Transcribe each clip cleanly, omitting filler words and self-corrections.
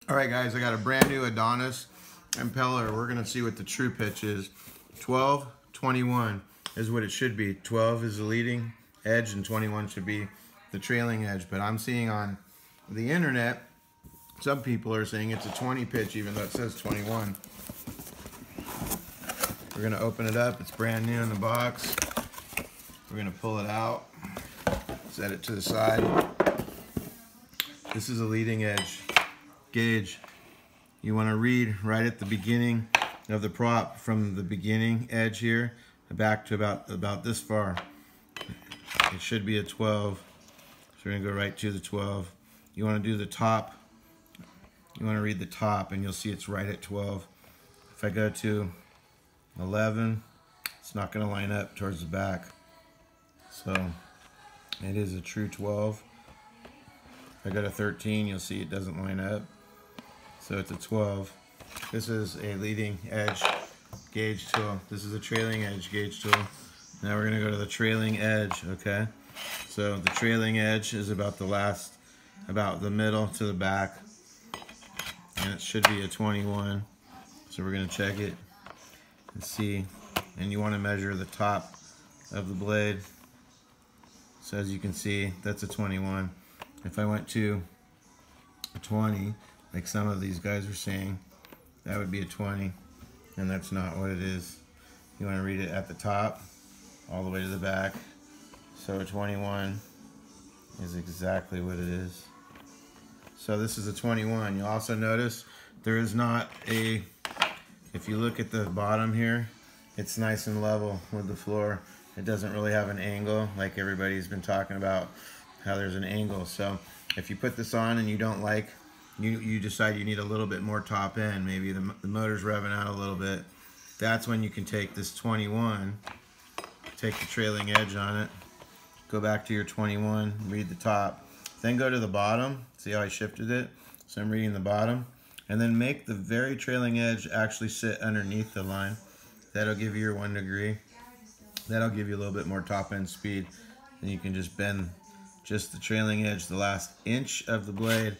All right, guys, I got a brand new Adonis impeller. We're gonna see what the true pitch is. 12, 21 is what it should be. 12 is the leading edge and 21 should be the trailing edge. But I'm seeing on the internet, some people are saying it's a 20 pitch even though it says 21. We're gonna open it up. It's brand new in the box. We're gonna pull it out, set it to the side. This is a leading edge gauge. You want to read right at the beginning of the prop from the beginning edge here back to about this far. It should be a 12, so we're gonna go right to the 12. You want to do the top. You want to read the top, and you'll see it's right at 12. If I go to 11, it's not going to line up towards the back, so it is a true 12. If I go to 13, you'll see it doesn't line up. So it's a 12. This is a leading edge gauge tool. This is a trailing edge gauge tool. Now we're going to go to the trailing edge, okay? So the trailing edge is about the middle to the back. And it should be a 21. So we're going to check it and see. And you want to measure the top of the blade. So as you can see, that's a 21. If I went to a 20, like some of these guys are saying, that would be a 20, and that's not what it is. You want to read it at the top all the way to the back. So a 21 is exactly what it is. So this is a 21. You'll also notice there is not a, if you look at the bottom here, it's nice and level with the floor. It doesn't really have an angle like everybody's been talking about how there's an angle. So if you put this on and you don't like, you decide you need a little bit more top end, maybe the motor's revving out a little bit, that's when you can take this 21, take the trailing edge on it, go back to your 21, read the top, then go to the bottom. See how I shifted it? So I'm reading the bottom, and then make the very trailing edge actually sit underneath the line. That'll give you your 1 degree. That'll give you a little bit more top end speed. Then you can just bend just the trailing edge, the last inch of the blade.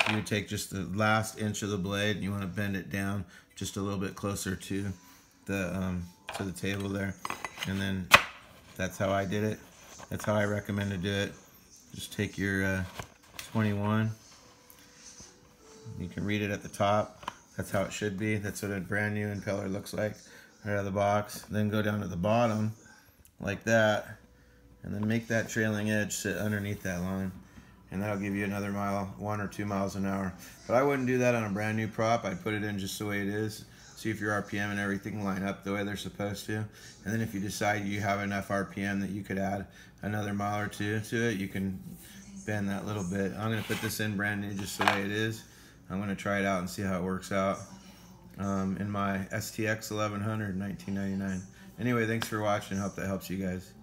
You would take just the last inch of the blade and you want to bend it down just a little bit closer to the table there. And then that's how I did it. That's how I recommend to do it. Just take your 21. You can read it at the top. That's how it should be. That's what a brand new impeller looks like right out of the box. Then go down to the bottom like that, and then make that trailing edge sit underneath that line, and that'll give you another mile, 1 or 2 miles an hour. But I wouldn't do that on a brand new prop. I'd put it in just the way it is. See if your RPM and everything line up the way they're supposed to. And then if you decide you have enough RPM that you could add another mile or 2 to it, you can bend that little bit. I'm going to put this in brand new just the way it is. I'm going to try it out and see how it works out in my STX 1100 1999. Anyway, thanks for watching. Hope that helps you guys.